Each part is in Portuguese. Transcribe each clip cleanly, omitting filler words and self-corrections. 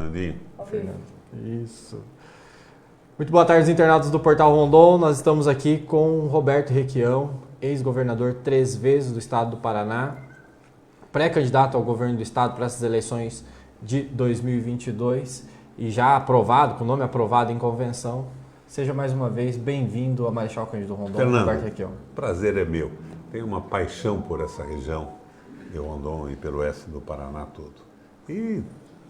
Fernandinho. Fernando. Isso. Muito boa tarde, internautas do Portal Rondon. Nós estamos aqui com o Roberto Requião, ex-governador 3 vezes do estado do Paraná, pré-candidato ao governo do estado para essas eleições de 2022 e já aprovado, com o nome aprovado em convenção. Seja mais uma vez bem-vindo a Marechal Cândido Rondon, Fernando, Roberto Requião. Prazer é meu. Tenho uma paixão por essa região de Rondon e pelo oeste do Paraná todo. E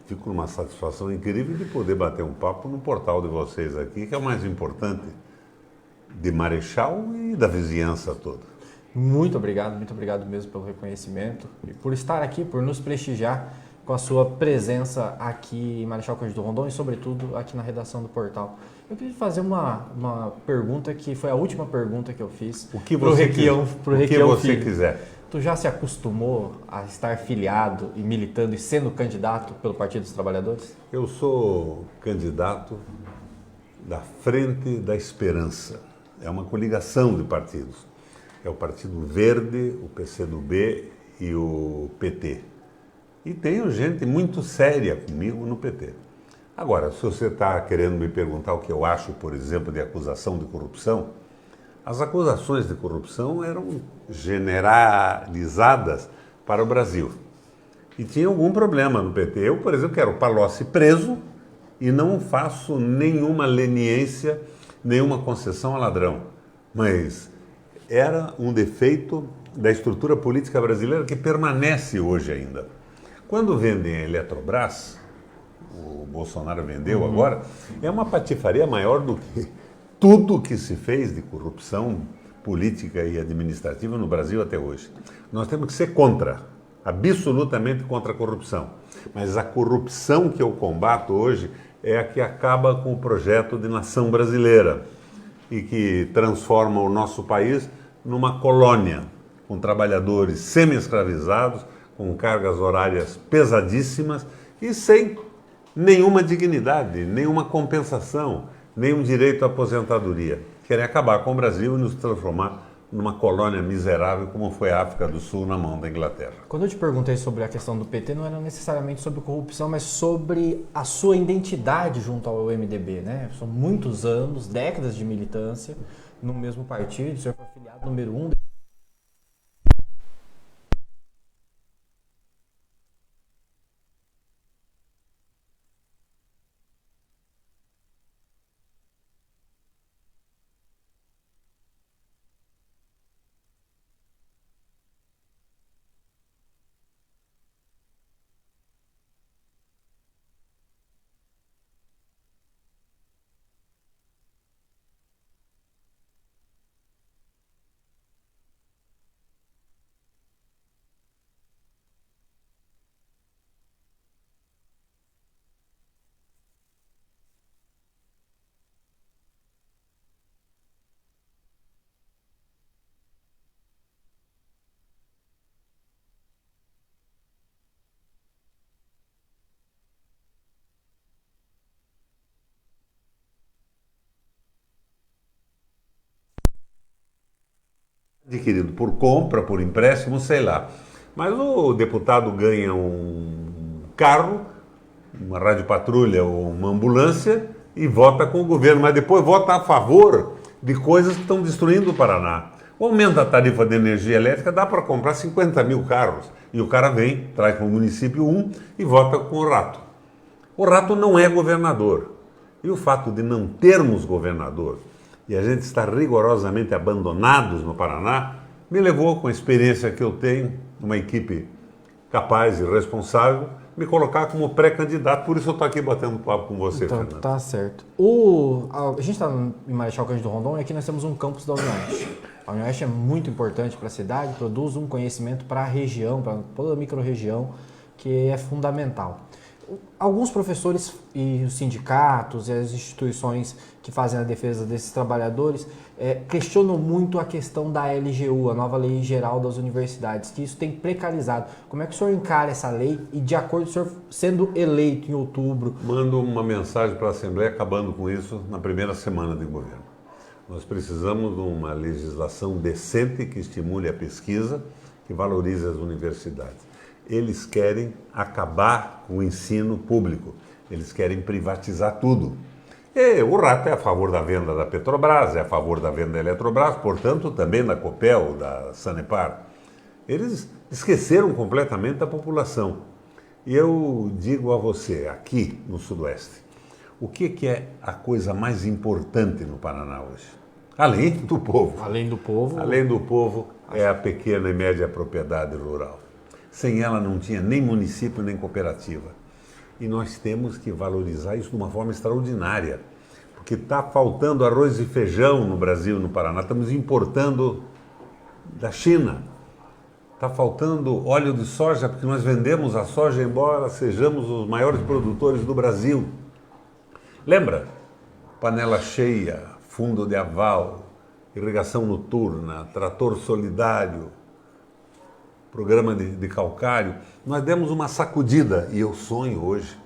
fico numa satisfação incrível de poder bater um papo no portal de vocês aqui, que é o mais importante de Marechal e da vizinhança toda. Muito obrigado mesmo pelo reconhecimento e por estar aqui, por nos prestigiar com a sua presença aqui em Marechal Cândido Rondon e, sobretudo, aqui na redação do portal. Eu queria fazer uma pergunta que foi a última pergunta que eu fiz O que você quiser. Tu já se acostumou a estar filiado e militando e sendo candidato pelo Partido dos Trabalhadores? Eu sou candidato da Frente da Esperança. É uma coligação de partidos. É o Partido Verde, o PCdoB e o PT. E tenho gente muito séria comigo no PT. Agora, se você está querendo me perguntar o que eu acho, por exemplo, de acusação de corrupção, as acusações de corrupção eram generalizadas para o Brasil. E tinha algum problema no PT. Eu, por exemplo, quero o Palocci preso e não faço nenhuma leniência, nenhuma concessão a ladrão. Mas era um defeito da estrutura política brasileira que permanece hoje ainda. Quando vendem a Eletrobras, o Bolsonaro vendeu agora, é uma patifaria maior do que tudo que se fez de corrupção política e administrativa no Brasil até hoje. Nós temos que ser contra, absolutamente contra a corrupção. Mas a corrupção que eu combato hoje é a que acaba com o projeto de nação brasileira e que transforma o nosso país numa colônia, com trabalhadores semi-escravizados, com cargas horárias pesadíssimas e sem nenhuma dignidade, nenhuma compensação, nenhum direito à aposentadoria. Querem acabar com o Brasil e nos transformar numa colônia miserável como foi a África do Sul na mão da Inglaterra. Quando eu te perguntei sobre a questão do PT, não era necessariamente sobre corrupção, mas sobre a sua identidade junto ao MDB, né? São muitos anos, décadas de militância no mesmo partido, o senhor foi afiliado número 1. Adquirido por compra, por empréstimo, sei lá. Mas o deputado ganha um carro, uma radiopatrulha ou uma ambulância e vota com o governo, mas depois vota a favor de coisas que estão destruindo o Paraná. O aumento da tarifa de energia elétrica dá para comprar 50 mil carros. E o cara vem, traz para o município um e vota com o Rato. O Rato não é governador. E o fato de não termos governador e a gente estar rigorosamente abandonados no Paraná, me levou, com a experiência que eu tenho, uma equipe capaz e responsável, me colocar como pré-candidato. Por isso eu estou aqui batendo papo com você, então, Fernando. Tá certo. A gente está em Marechal Cândido Rondon e aqui nós temos um campus da Unioeste. A Unioeste é muito importante para a cidade, produz um conhecimento para a região, para toda a micro-região, que é fundamental. Alguns professores e os sindicatos e as instituições que fazem a defesa desses trabalhadores questionam muito a questão da LGU, a nova Lei Geral das Universidades, que isso tem precarizado. Como é que o senhor encara essa lei e, de acordo com o senhor sendo eleito em outubro? Mando uma mensagem para a Assembleia acabando com isso na primeira semana de governo. Nós precisamos de uma legislação decente que estimule a pesquisa, que valorize as universidades. Eles querem acabar com o ensino público. Eles querem privatizar tudo. E o rato é a favor da venda da Petrobras, é a favor da venda da Eletrobras, portanto também da Copel, da Sanepar. Eles esqueceram completamente da população. E eu digo a você, aqui no Sudoeste, o que é a coisa mais importante no Paraná hoje? Além do povo. Além do povo. Além do povo, é a pequena e média propriedade rural. Sem ela não tinha nem município nem cooperativa. E nós temos que valorizar isso de uma forma extraordinária. Porque está faltando arroz e feijão no Brasil, no Paraná. Estamos importando da China. Está faltando óleo de soja, porque nós vendemos a soja, embora sejamos os maiores produtores do Brasil. Lembra? Panela cheia, fundo de aval, irrigação noturna, trator solidário, programa de calcário. Nós demos uma sacudida e eu sonho hoje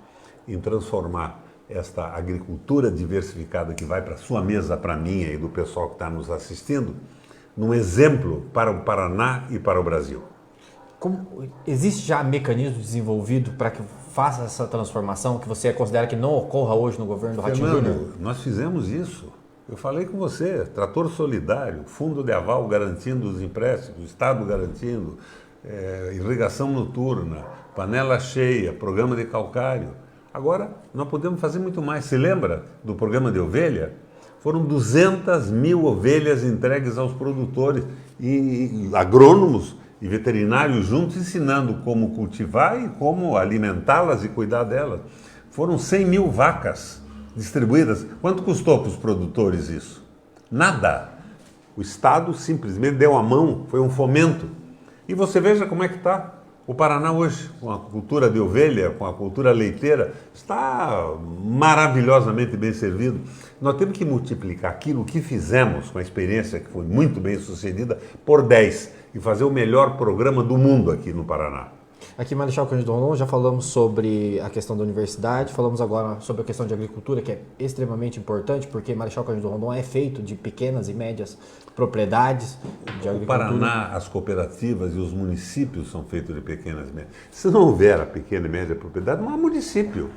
em transformar esta agricultura diversificada que vai para a sua mesa, para a minha e do pessoal que está nos assistindo, num exemplo para o Paraná e para o Brasil. Existe já mecanismo desenvolvido para que faça essa transformação que você considera que não ocorra hoje no governo do Ratinho Júnior? Nós fizemos isso. Eu falei com você, trator solidário, fundo de aval garantindo os empréstimos, Estado garantindo, irrigação noturna, panela cheia, programa de calcário. Agora, nós podemos fazer muito mais. Se lembra do programa de ovelha? Foram 200 mil ovelhas entregues aos produtores e agrônomos e veterinários juntos ensinando como cultivar e como alimentá-las e cuidar delas. Foram 100 mil vacas distribuídas. Quanto custou para os produtores isso? Nada. O Estado simplesmente deu a mão, foi um fomento. E você veja como é que está. O Paraná hoje, com a cultura de ovelha, com a cultura leiteira, está maravilhosamente bem servido. Nós temos que multiplicar aquilo que fizemos com a experiência, que foi muito bem sucedida, por 10 e fazer o melhor programa do mundo aqui no Paraná. Aqui em Marechal Cândido Rondon já falamos sobre a questão da universidade, falamos agora sobre a questão de agricultura, que é extremamente importante, porque Marechal Cândido Rondon é feito de pequenas e médias propriedades de agricultura. O Paraná, as cooperativas e os municípios são feitos de pequenas e médias. Se não houver a pequena e média propriedade, não há município,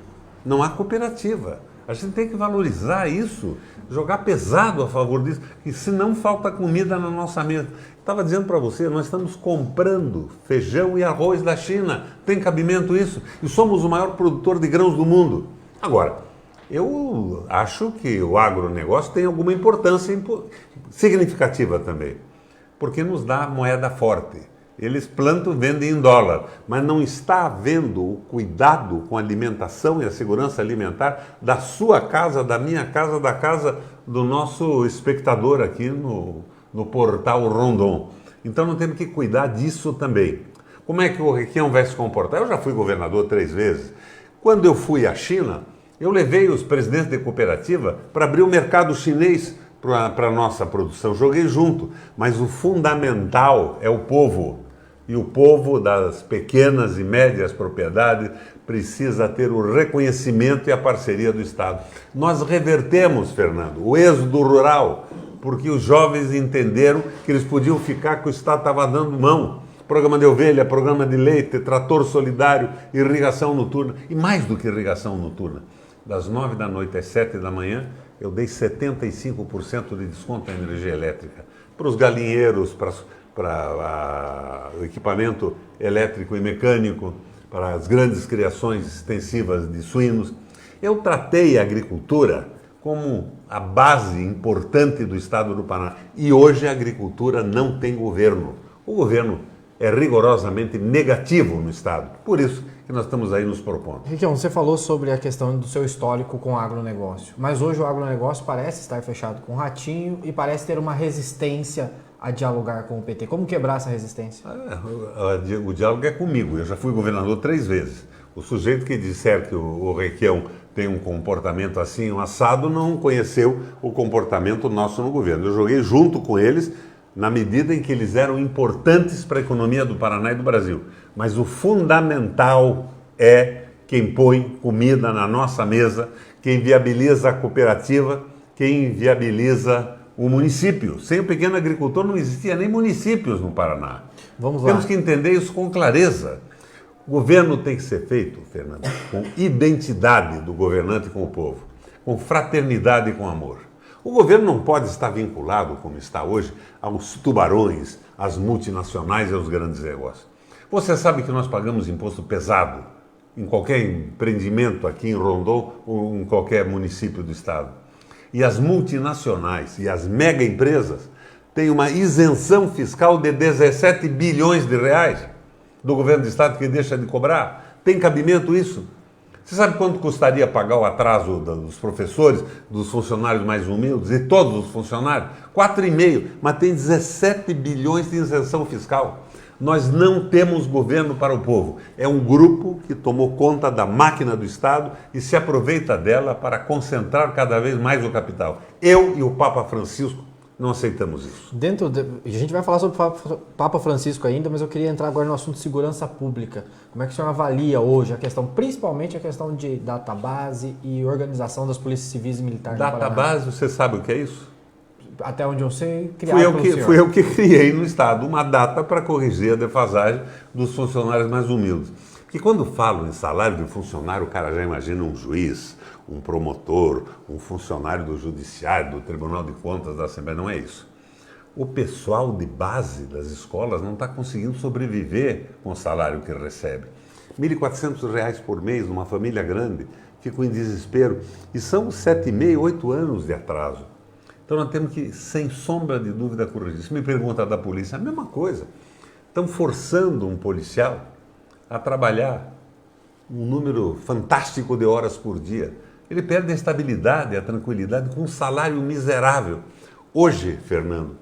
não há cooperativa. A gente tem que valorizar isso, jogar pesado a favor disso, que senão falta comida na nossa mesa. Estava dizendo para você, nós estamos comprando feijão e arroz da China. Tem cabimento isso? E somos o maior produtor de grãos do mundo. Agora, eu acho que o agronegócio tem alguma importância significativa também, porque nos dá moeda forte. Eles plantam, vendem em dólar, mas não está havendo o cuidado com a alimentação e a segurança alimentar da sua casa, da minha casa, da casa do nosso espectador aqui no portal Rondon. Então nós temos que cuidar disso também. Como é que o Requião vai se comportar? Eu já fui governador 3 vezes. Quando eu fui à China, eu levei os presidentes de cooperativa para abrir o mercado chinês para a nossa produção. Joguei junto, mas o fundamental é o povo. E o povo das pequenas e médias propriedades precisa ter o reconhecimento e a parceria do Estado. Nós revertemos, Fernando, o êxodo rural, porque os jovens entenderam que eles podiam ficar, que o Estado estava dando mão. Programa de ovelha, programa de leite, trator solidário, irrigação noturna. E mais do que irrigação noturna, das 9 da noite às 7 da manhã, eu dei 75% de desconto na energia elétrica para os galinheiros, para o equipamento elétrico e mecânico, para as grandes criações extensivas de suínos. Eu tratei a agricultura como a base importante do Estado do Paraná. E hoje a agricultura não tem governo. O governo é rigorosamente negativo no Estado. Por isso que nós estamos aí nos propondo. Requião, você falou sobre a questão do seu histórico com o agronegócio, mas hoje o agronegócio parece estar fechado com o Ratinho e parece ter uma resistência a dialogar com o PT. Como quebrar essa resistência? O diálogo é comigo. Eu já fui governador 3 vezes. O sujeito que disser que o Requião tem um comportamento assim, um assado, não conheceu o comportamento nosso no governo. Eu joguei junto com eles na medida em que eles eram importantes para a economia do Paraná e do Brasil. Mas o fundamental é quem põe comida na nossa mesa, quem viabiliza a cooperativa, quem viabiliza o município. Sem o pequeno agricultor não existia nem municípios no Paraná. Vamos lá. Temos que entender isso com clareza. O governo tem que ser feito, Fernando, com identidade do governante com o povo, com fraternidade e com amor. O governo não pode estar vinculado, como está hoje, aos tubarões, às multinacionais e aos grandes negócios. Você sabe que nós pagamos imposto pesado em qualquer empreendimento aqui em Rondon ou em qualquer município do estado. E as multinacionais e as mega empresas têm uma isenção fiscal de 17 bilhões de reais do governo do estado que deixa de cobrar. Tem cabimento isso? Você sabe quanto custaria pagar o atraso dos professores, dos funcionários mais humildes e todos os funcionários? 4,5, mas tem 17 bilhões de isenção fiscal. Nós não temos governo para o povo. É um grupo que tomou conta da máquina do Estado e se aproveita dela para concentrar cada vez mais o capital. Eu e o Papa Francisco não aceitamos isso. A gente vai falar sobre o Papa Francisco ainda, mas eu queria entrar agora no assunto de segurança pública. Como é que o senhor avalia hoje a questão, principalmente a questão de database e organização das polícias civis e militares no Paraná? Database, você sabe o que é isso? Até onde eu sei, criado pelo senhor. Fui eu que criei no Estado uma data para corrigir a defasagem dos funcionários mais humildes. Porque quando falo em salário de funcionário, o cara já imagina um juiz, um promotor, um funcionário do judiciário, do Tribunal de Contas, da Assembleia. Não é isso. O pessoal de base das escolas não está conseguindo sobreviver com o salário que recebe. R$ 1.400 por mês numa família grande, ficam em desespero. E são 7,5, 8 anos de atraso. Então nós temos que, sem sombra de dúvida, corrigir. Se me pergunta da polícia, a mesma coisa. Estão forçando um policial a trabalhar um número fantástico de horas por dia. Ele perde a estabilidade, a tranquilidade com um salário miserável. Hoje, Fernando,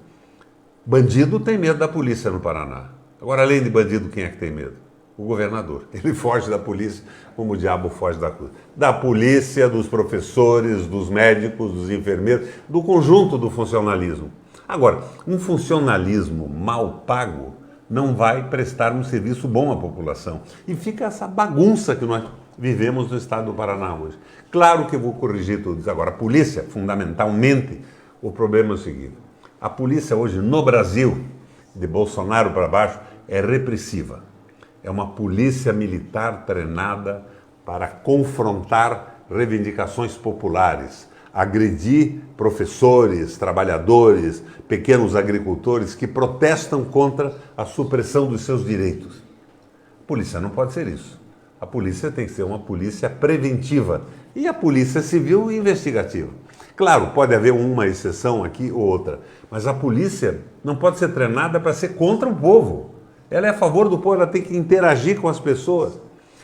bandido tem medo da polícia no Paraná. Agora, além de bandido, quem é que tem medo? O governador. Ele foge da polícia como o diabo foge da cruz. Da polícia, dos professores, dos médicos, dos enfermeiros, do conjunto do funcionalismo. Agora, um funcionalismo mal pago não vai prestar um serviço bom à população. E fica essa bagunça que nós vivemos no estado do Paraná hoje. Claro que eu vou corrigir tudo isso. Agora, a polícia, fundamentalmente, o problema é o seguinte. A polícia hoje no Brasil, de Bolsonaro para baixo, é repressiva. É uma polícia militar treinada para confrontar reivindicações populares, agredir professores, trabalhadores, pequenos agricultores que protestam contra a supressão dos seus direitos. A polícia não pode ser isso. A polícia tem que ser uma polícia preventiva e a polícia civil investigativa. Claro, pode haver uma exceção aqui ou outra, mas a polícia não pode ser treinada para ser contra o povo. Ela é a favor do povo, ela tem que interagir com as pessoas.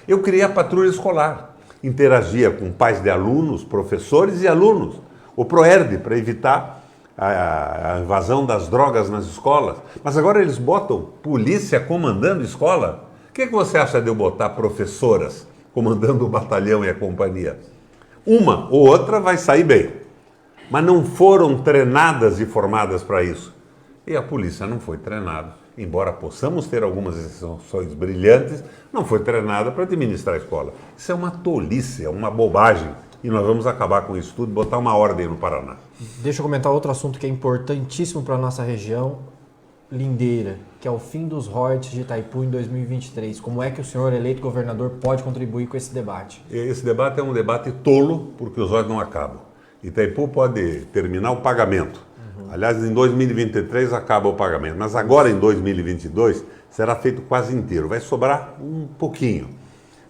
Eu criei a patrulha escolar, interagia com pais de alunos, professores e alunos. O PROERD, para evitar a invasão das drogas nas escolas. Mas agora eles botam polícia comandando escola. O que você acha de eu botar professoras comandando o batalhão e a companhia? Uma ou outra vai sair bem, mas não foram treinadas e formadas para isso. E a polícia não foi treinada. Embora possamos ter algumas exceções brilhantes, não foi treinada para administrar a escola. Isso é uma tolice, é uma bobagem. E nós vamos acabar com isso tudo e botar uma ordem no Paraná. Deixa eu comentar outro assunto que é importantíssimo para a nossa região, lindeira, que é o fim dos royalties de Itaipu em 2023. Como é que o senhor, eleito governador, pode contribuir com esse debate? Esse debate é um debate tolo, porque os royalties não acabam. Itaipu pode terminar o pagamento. Aliás, em 2023 acaba o pagamento, mas agora em 2022 será feito quase inteiro, vai sobrar um pouquinho.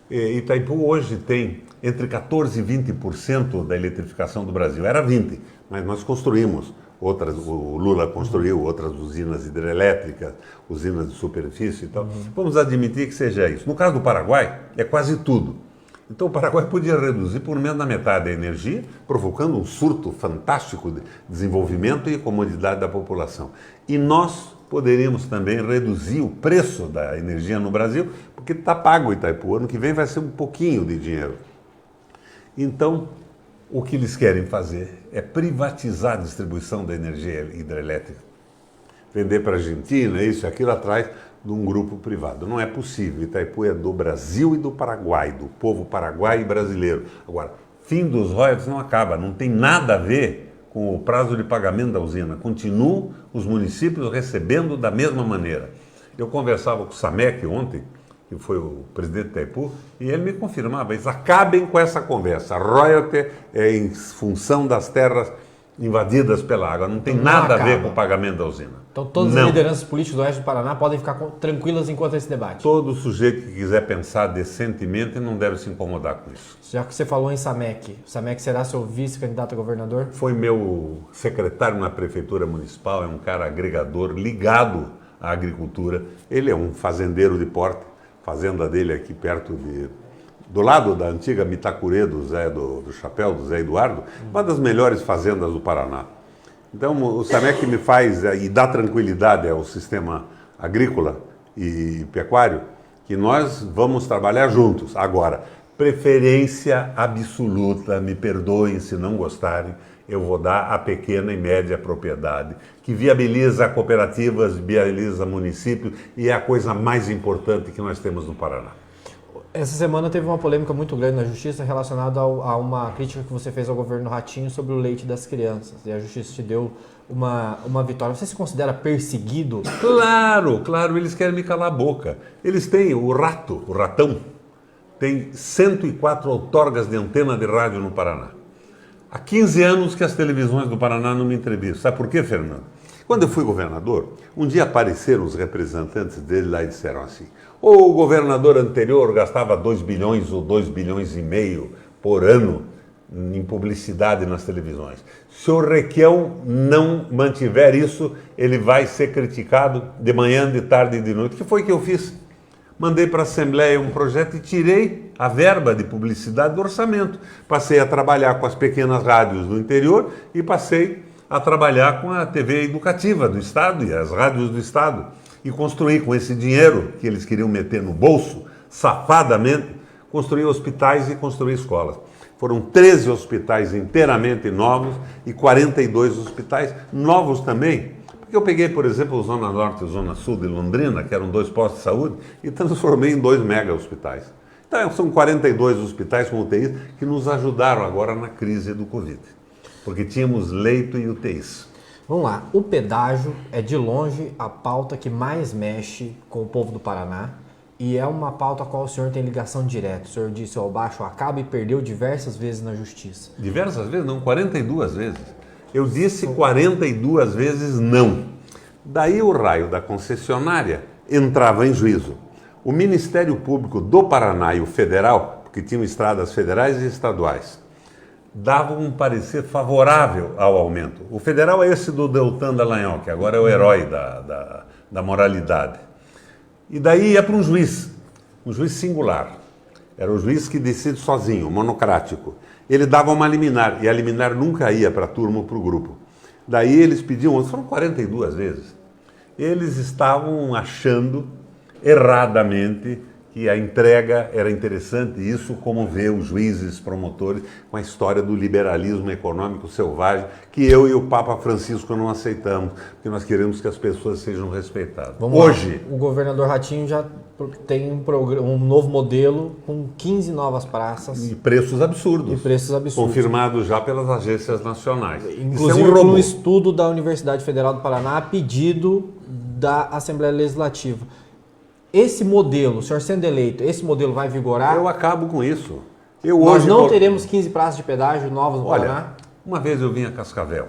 Itaipu hoje tem entre 14% e 20% da eletrificação do Brasil, era 20%, mas nós construímos outras, o Lula construiu outras usinas hidrelétricas, usinas de superfície e tal. Vamos admitir que seja isso. No caso do Paraguai, é quase tudo. Então o Paraguai podia reduzir por menos da metade a energia, provocando um surto fantástico de desenvolvimento e comodidade da população. E nós poderíamos também reduzir o preço da energia no Brasil, porque está pago o Itaipu. Ano que vem vai ser um pouquinho de dinheiro. Então, o que eles querem fazer é privatizar a distribuição da energia hidrelétrica. Vender para a Argentina, isso e aquilo atrás de um grupo privado. Não é possível. Itaipu é do Brasil e do Paraguai, do povo paraguai e brasileiro. Agora, fim dos royalties não acaba, não tem nada a ver com o prazo de pagamento da usina. Continuam os municípios recebendo da mesma maneira. Eu conversava com o Samek ontem que foi o presidente da Itaipu, e ele me confirmava, eles acabem com essa conversa. A royalty é em função das terras invadidas pela água, não tem Não nada a ver acaba. com o pagamento da usina. Então todas Não. as lideranças políticas do oeste do Paraná podem ficar tranquilas enquanto esse debate. Todo sujeito que quiser pensar decentemente não deve se incomodar com isso. Já que você falou em Samek, o Samek será seu vice-candidato a governador? Foi meu secretário na prefeitura municipal, é um cara agregador, ligado à agricultura. Ele é um fazendeiro de porte, fazenda dele aqui perto do lado da antiga Mitacurê do Chapéu, do Zé Eduardo, uma das melhores fazendas do Paraná. Então o Samek me faz e dá tranquilidade ao sistema agrícola e pecuário, que nós vamos trabalhar juntos. Agora, preferência absoluta, me perdoem se não gostarem, eu vou dar a pequena e média propriedade, que viabiliza cooperativas, viabiliza municípios e é a coisa mais importante que nós temos no Paraná. Essa semana teve uma polêmica muito grande na Justiça relacionada a uma crítica que você fez ao governo Ratinho sobre o leite das crianças. E a Justiça te deu uma vitória. Você se considera perseguido? Claro, claro, eles querem me calar a boca. Eles têm o ratão, tem 104 outorgas de antena de rádio no Paraná. Há 15 anos que as televisões do Paraná não me entrevistam. Sabe por quê, Fernando? Quando eu fui governador, um dia apareceram os representantes dele lá e disseram assim: o governador anterior gastava 2 bilhões ou 2 bilhões e meio por ano em publicidade nas televisões. Se o Requião não mantiver isso, ele vai ser criticado de manhã, de tarde e de noite. O que foi que eu fiz? Mandei para a Assembleia um projeto e tirei a verba de publicidade do orçamento. Passei a trabalhar com as pequenas rádios do interior e passei a trabalhar com a TV educativa do Estado e as rádios do Estado. E construir com esse dinheiro que eles queriam meter no bolso, safadamente, construir hospitais e construir escolas. Foram 13 hospitais inteiramente novos e 42 hospitais novos também. Porque eu peguei, por exemplo, a Zona Norte e a Zona Sul de Londrina, que eram 2 postos de saúde, e transformei em 2 mega hospitais. Então são 42 hospitais com UTIs que nos ajudaram agora na crise do Covid. Porque tínhamos leito e UTIs. Vamos lá, o pedágio é de longe a pauta que mais mexe com o povo do Paraná e é uma pauta a qual o senhor tem ligação direta. O senhor disse, o baixo acaba e perdeu diversas vezes na justiça. Diversas vezes? Não, 42 vezes. Eu disse 42 vezes não. Daí o raio da concessionária entrava em juízo. O Ministério Público do Paraná e o Federal, porque tinham estradas federais e estaduais, davam um parecer favorável ao aumento. O federal é esse do Deltan Dallagnol, que agora é o herói da moralidade. E daí ia para um juiz singular. Era o juiz que decide sozinho, monocrático. Ele dava uma liminar, e a liminar nunca ia para a turma ou para o grupo. Daí eles pediam, foram 42 vezes. Eles estavam achando erradamente que a entrega era interessante, isso como vê os juízes, promotores, com a história do liberalismo econômico selvagem, que eu e o Papa Francisco não aceitamos, porque nós queremos que as pessoas sejam respeitadas. Hoje, o governador Ratinho já tem um novo modelo com 15 novas praças. E preços absurdos. Confirmados já pelas agências nacionais. Inclusive um estudo da Universidade Federal do Paraná a pedido da Assembleia Legislativa. Esse modelo, o senhor sendo eleito, esse modelo vai vigorar? Eu acabo com isso. Nós não teremos 15 praças de pedágio novas no Paraná? Uma vez eu vim a Cascavel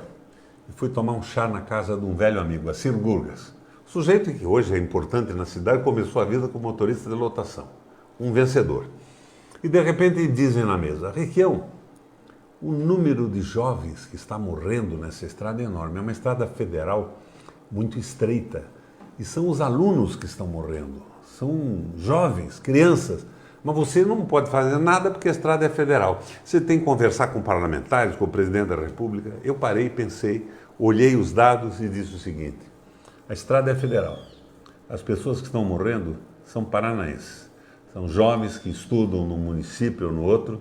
e fui tomar um chá na casa de um velho amigo, a Ciro Gurgas. Sujeito que hoje é importante na cidade, começou a vida como motorista de lotação. Um vencedor. E de repente dizem na mesa: Requião, o número de jovens que está morrendo nessa estrada é enorme. É uma estrada federal muito estreita. E são os alunos que estão morrendo. São jovens, crianças. Mas você não pode fazer nada porque a estrada é federal. Você tem que conversar com parlamentares, com o presidente da República. Eu parei, pensei, olhei os dados e disse o seguinte: a estrada é federal. As pessoas que estão morrendo são paranaenses. São jovens que estudam num município ou no outro.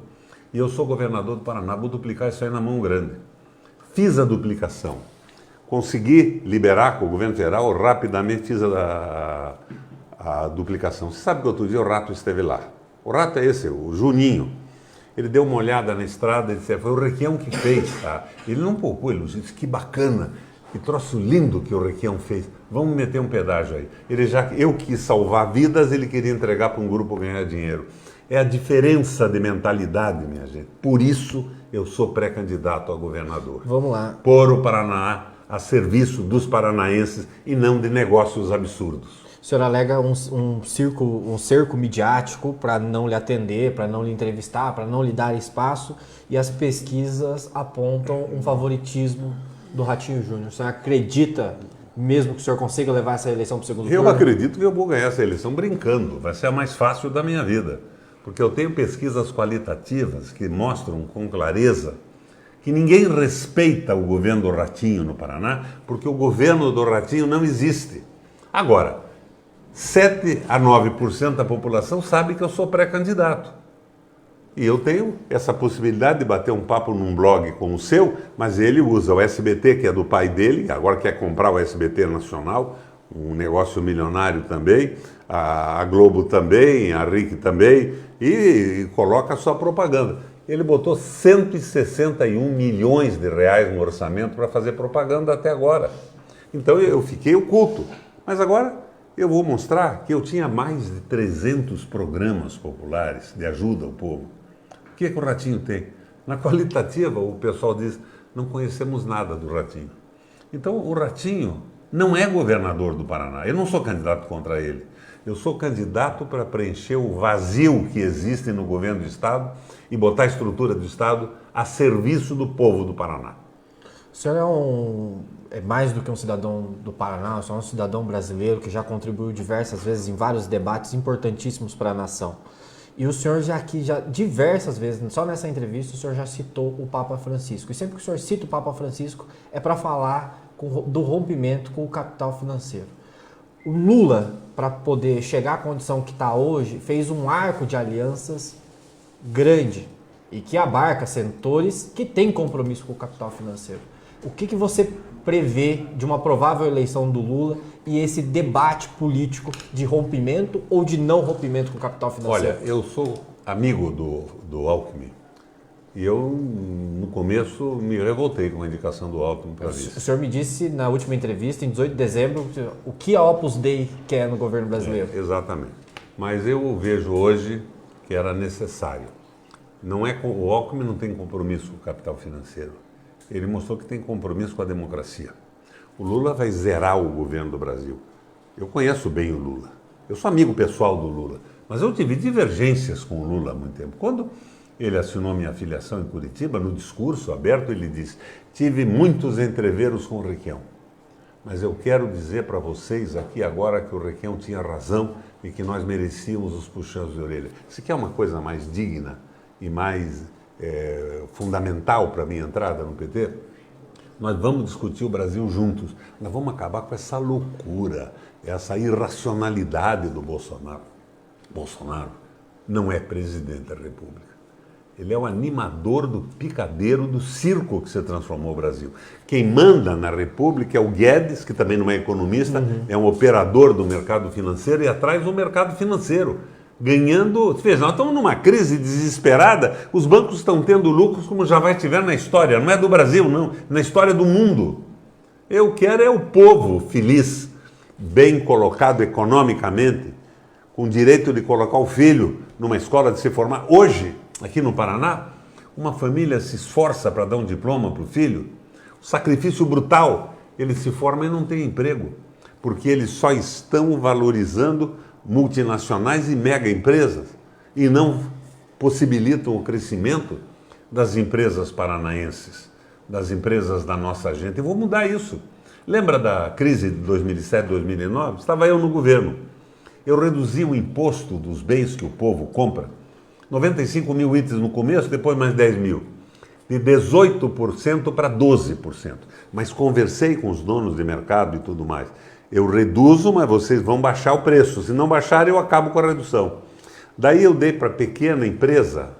E eu sou governador do Paraná, vou duplicar isso aí na mão grande. Fiz a duplicação. Consegui liberar com o governo federal, rapidamente fiz a duplicação. Você sabe que outro dia o Rato esteve lá. O Rato é esse, o Juninho. Ele deu uma olhada na estrada e disse: foi o Requião que fez. Tá? Ele não poupou, ele disse: que bacana. Que troço lindo que o Requião fez. Vamos meter um pedágio aí. Eu quis salvar vidas, ele queria entregar para um grupo ganhar dinheiro. É a diferença de mentalidade, minha gente. Por isso eu sou pré-candidato a governador. Vamos lá. Pôr o Paraná a serviço dos paranaenses e não de negócios absurdos. O senhor alega um cerco midiático para não lhe atender, para não lhe entrevistar, para não lhe dar espaço, e as pesquisas apontam um favoritismo do Ratinho Júnior. O senhor acredita mesmo que o senhor consiga levar essa eleição para o segundo turno? Eu acredito que eu vou ganhar essa eleição brincando. Vai ser a mais fácil da minha vida. Porque eu tenho pesquisas qualitativas que mostram com clareza que ninguém respeita o governo do Ratinho no Paraná, porque o governo do Ratinho não existe. Agora, 7 a 9% da população sabe que eu sou pré-candidato. E eu tenho essa possibilidade de bater um papo num blog como o seu, mas ele usa o SBT, que é do pai dele, agora quer comprar o SBT Nacional, um negócio milionário também, a Globo também, a RIC também, e coloca a sua propaganda. Ele botou 161 milhões de reais no orçamento para fazer propaganda até agora. Então eu fiquei oculto. Mas agora eu vou mostrar que eu tinha mais de 300 programas populares de ajuda ao povo. O que é que o Ratinho tem? Na qualitativa, o pessoal diz, não conhecemos nada do Ratinho. Então o Ratinho não é governador do Paraná. Eu não sou candidato contra ele. Eu sou candidato para preencher o vazio que existe no governo do Estado e botar a estrutura do Estado a serviço do povo do Paraná. O senhor é mais do que um cidadão do Paraná, o senhor é um cidadão brasileiro que já contribuiu diversas vezes em vários debates importantíssimos para a nação. E o senhor já diversas vezes, só nessa entrevista, o senhor já citou o Papa Francisco. E sempre que o senhor cita o Papa Francisco é para falar do rompimento com o capital financeiro. O Lula, para poder chegar à condição que está hoje, fez um arco de alianças grande e que abarca setores que têm compromisso com o capital financeiro. O que você prevê de uma provável eleição do Lula e esse debate político de rompimento ou de não rompimento com o capital financeiro? Olha, eu sou amigo do Alckmin e eu, no começo, me revoltei com a indicação do Alckmin para vice. O senhor me disse na última entrevista, em 18 de dezembro, o que a Opus Dei quer no governo brasileiro. Exatamente. Mas eu vejo hoje que era necessário. O Alckmin não tem compromisso com o capital financeiro. Ele mostrou que tem compromisso com a democracia. O Lula vai zerar o governo do Brasil. Eu conheço bem o Lula. Eu sou amigo pessoal do Lula. Mas eu tive divergências com o Lula há muito tempo. Quando ele assinou minha filiação em Curitiba, no discurso aberto, ele disse: tive muitos entreveros com o Requião. Mas eu quero dizer para vocês aqui agora que o Requião tinha razão e que nós merecíamos os puxões de orelha. Se quer uma coisa mais digna e mais fundamental para a minha entrada no PT, nós vamos discutir o Brasil juntos. Nós vamos acabar com essa loucura, essa irracionalidade do Bolsonaro. Bolsonaro não é presidente da República. Ele é o animador do picadeiro do circo que se transformou o Brasil. Quem manda na República é o Guedes, que também não é economista, é um operador do mercado financeiro e atrás do mercado financeiro. Ganhando... Veja, nós estamos numa crise desesperada, os bancos estão tendo lucros como já tiver na história, não é do Brasil, não, na história do mundo. Eu quero é o povo feliz, bem colocado economicamente, com direito de colocar o filho numa escola de se formar. Hoje, aqui no Paraná, uma família se esforça para dar um diploma para o filho, o sacrifício brutal, ele se forma e não tem emprego, porque eles só estão valorizando multinacionais e mega empresas e não possibilitam o crescimento das empresas paranaenses, das empresas da nossa gente. Eu vou mudar isso. Lembra da crise de 2007, 2009? Estava eu no governo. Eu reduzi o imposto dos bens que o povo compra, 95 mil itens no começo, depois mais 10 mil, de 18% para 12%. Mas conversei com os donos de mercado e tudo mais. Eu reduzo, mas vocês vão baixar o preço. Se não baixar, eu acabo com a redução. Daí eu dei para pequena empresa,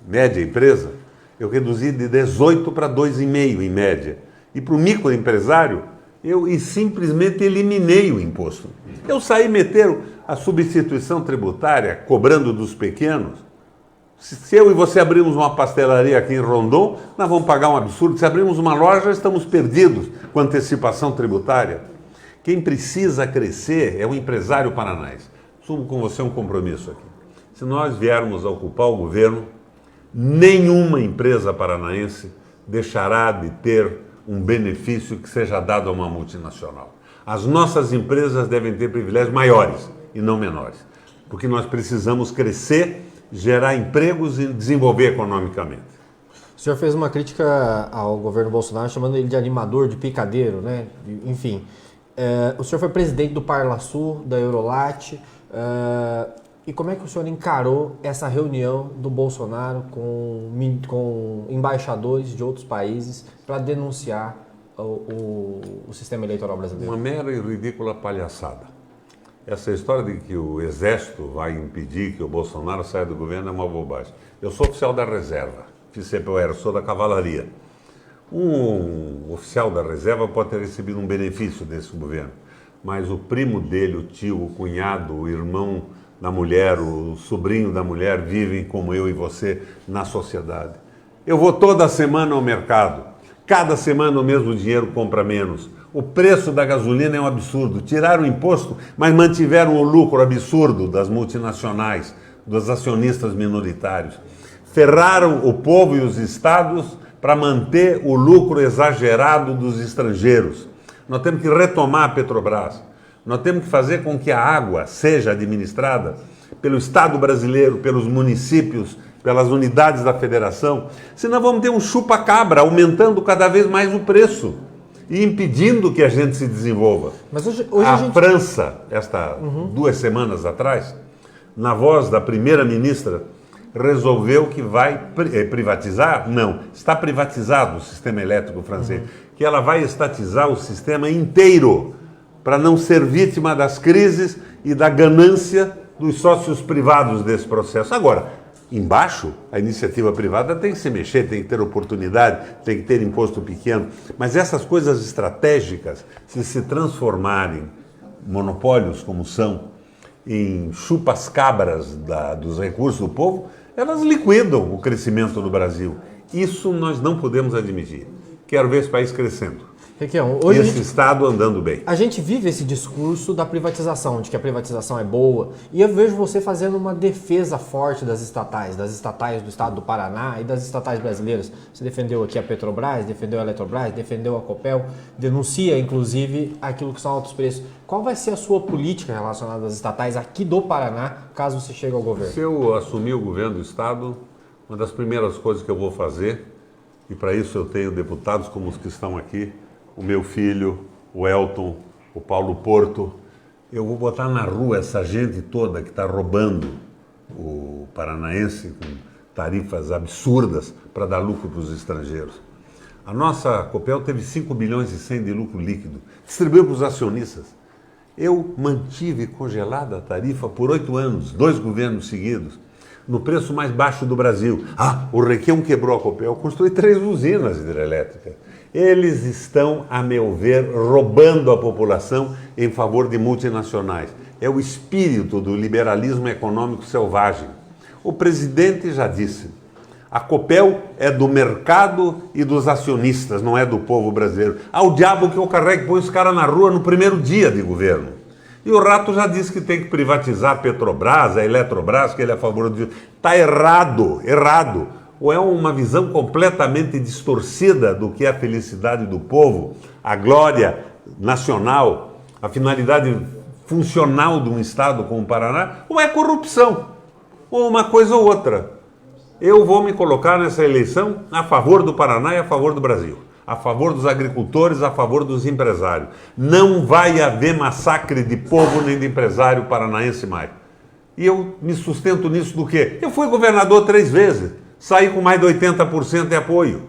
média empresa, eu reduzi de 18 para 2,5 em média. E para o microempresário, eu simplesmente eliminei o imposto. Eu saí meter a substituição tributária, cobrando dos pequenos, Se eu e você abrimos uma pastelaria aqui em Rondon, nós vamos pagar um absurdo. Se abrimos uma loja, estamos perdidos com antecipação tributária. Quem precisa crescer é o empresário paranaense. Assumo com você um compromisso aqui. Se nós viermos a ocupar o governo, nenhuma empresa paranaense deixará de ter um benefício que seja dado a uma multinacional. As nossas empresas devem ter privilégios maiores e não menores, porque nós precisamos crescer, gerar empregos e desenvolver economicamente. O senhor fez uma crítica ao governo Bolsonaro, chamando ele de animador, de picadeiro, né? Enfim, o senhor foi presidente do Parlasul, da Eurolat, e como é que o senhor encarou essa reunião do Bolsonaro com embaixadores de outros países para denunciar o sistema eleitoral brasileiro? Uma mera e ridícula palhaçada. Essa história de que o Exército vai impedir que o Bolsonaro saia do governo é uma bobagem. Eu sou oficial da reserva, sou da cavalaria. Um oficial da reserva pode ter recebido um benefício desse governo, mas o primo dele, o tio, o cunhado, o irmão da mulher, o sobrinho da mulher vivem como eu e você na sociedade. Eu vou toda semana ao mercado, cada semana o mesmo dinheiro compra menos. O preço da gasolina é um absurdo. Tiraram o imposto, mas mantiveram o lucro absurdo das multinacionais, dos acionistas minoritários. Ferraram o povo e os estados para manter o lucro exagerado dos estrangeiros. Nós temos que retomar a Petrobras. Nós temos que fazer com que a água seja administrada pelo Estado brasileiro, pelos municípios, pelas unidades da federação. Senão vamos ter um chupa-cabra aumentando cada vez mais o preço e impedindo que a gente se desenvolva. Mas hoje a França, 2 semanas atrás, na voz da primeira-ministra, resolveu que vai privatizar, não, está privatizado o sistema elétrico francês, que ela vai estatizar o sistema inteiro para não ser vítima das crises e da ganância dos sócios privados desse processo. Agora, embaixo, a iniciativa privada tem que se mexer, tem que ter oportunidade, tem que ter imposto pequeno, mas essas coisas estratégicas, se transformarem, monopólios como são, em chupas-cabras dos recursos do povo, elas liquidam o crescimento do Brasil. Isso nós não podemos admitir. Quero ver esse país crescendo. Requião, hoje esse Estado andando bem. A gente vive esse discurso da privatização, de que a privatização é boa, e eu vejo você fazendo uma defesa forte das estatais do Estado do Paraná e das estatais brasileiras. Você defendeu aqui a Petrobras, defendeu a Eletrobras, defendeu a Copel, denuncia, inclusive, aquilo que são altos preços. Qual vai ser a sua política relacionada às estatais aqui do Paraná, caso você chegue ao governo? Se eu assumir o governo do Estado, uma das primeiras coisas que eu vou fazer, e para isso eu tenho deputados como os que estão aqui, o meu filho, o Elton, o Paulo Porto, eu vou botar na rua essa gente toda que está roubando o paranaense com tarifas absurdas para dar lucro para os estrangeiros. A nossa Copel teve 5 bilhões e 100 de lucro líquido, distribuiu para os acionistas. Eu mantive congelada a tarifa por 8 anos, 2 governos seguidos, no preço mais baixo do Brasil. O Requião quebrou a Copel, construiu 3 usinas hidrelétricas. Eles estão, a meu ver, roubando a população em favor de multinacionais. É o espírito do liberalismo econômico selvagem. O presidente já disse, a Copel é do mercado e dos acionistas, não é do povo brasileiro. O diabo que eu carrego, põe os caras na rua no primeiro dia de governo. E o Rato já disse que tem que privatizar a Petrobras, a Eletrobras, que ele é a favor disso. Está errado, errado. Ou é uma visão completamente distorcida do que é a felicidade do povo, a glória nacional, a finalidade funcional de um Estado como o Paraná, ou é corrupção, ou uma coisa ou outra. Eu vou me colocar nessa eleição a favor do Paraná e a favor do Brasil, a favor dos agricultores, a favor dos empresários. Não vai haver massacre de povo nem de empresário paranaense mais. E eu me sustento nisso do quê? Eu fui governador 3 vezes. Saí com mais de 80% de apoio.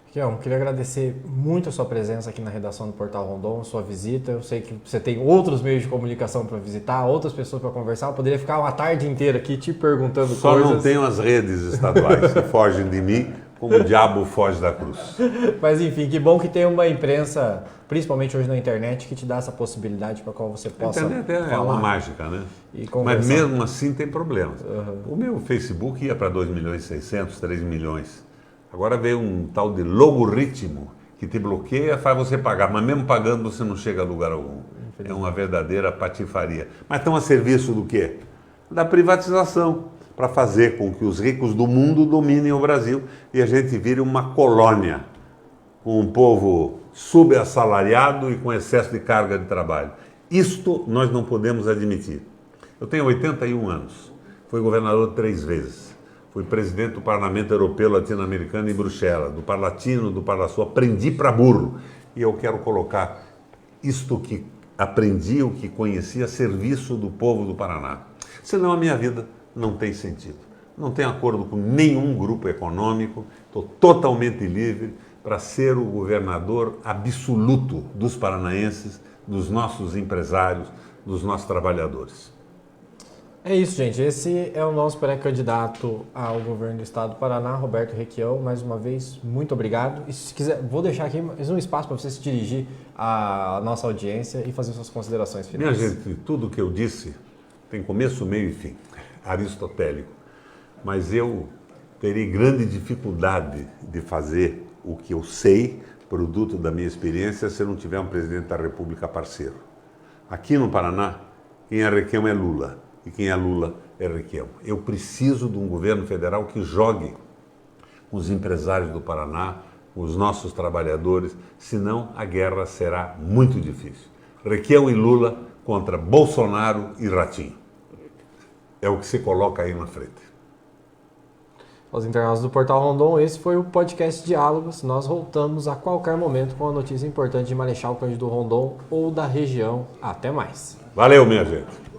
Requião, queria agradecer muito a sua presença aqui na redação do Portal Rondon, sua visita. Eu sei que você tem outros meios de comunicação para visitar, outras pessoas para conversar. Eu poderia ficar uma tarde inteira aqui te perguntando Só coisas. Só não tenho as redes estaduais que fogem de mim, como o diabo foge da cruz. Mas enfim, que bom que tem uma imprensa, principalmente hoje na internet, que te dá essa possibilidade para qual você possa A internet é uma mágica, né? E mas mesmo assim tem problemas. O meu Facebook ia para 2,6 milhões, 3 milhões. Agora veio um tal de logoritmo que te bloqueia, faz você pagar, mas mesmo pagando você não chega a lugar algum. É uma verdadeira patifaria. Mas estão a serviço do quê? Da privatização, para fazer com que os ricos do mundo dominem o Brasil e a gente vire uma colônia, com um povo subassalariado e com excesso de carga de trabalho. Isto nós não podemos admitir. Eu tenho 81 anos, fui governador 3 vezes, fui presidente do Parlamento Europeu Latino-Americano em Bruxelas, do Parlatino, do Parlasul, aprendi para burro. E eu quero colocar isto que aprendi, o que conheci, a serviço do povo do Paraná. Senão a minha vida não tem sentido. Não tenho acordo com nenhum grupo econômico, estou totalmente livre para ser o governador absoluto dos paranaenses, dos nossos empresários, dos nossos trabalhadores. É isso, gente. Esse é o nosso pré-candidato ao governo do estado do Paraná, Roberto Requião. Mais uma vez, muito obrigado. E se quiser, vou deixar aqui mais um espaço para você se dirigir à nossa audiência e fazer suas considerações finais. Minha gente, tudo que eu disse tem começo, meio e fim, aristotélico. Mas eu terei grande dificuldade de fazer o que eu sei, produto da minha experiência, se eu não tiver um presidente da República parceiro. Aqui no Paraná, quem é Requião é Lula. E quem é Lula é Requião. Eu preciso de um governo federal que jogue com os empresários do Paraná, com os nossos trabalhadores, senão a guerra será muito difícil. Requião e Lula contra Bolsonaro e Ratinho. É o que se coloca aí na frente. Aos internautas do Portal Rondon, esse foi o podcast Diálogos. Nós voltamos a qualquer momento com a notícia importante de Marechal Cândido Rondon ou da região. Até mais. Valeu, minha gente.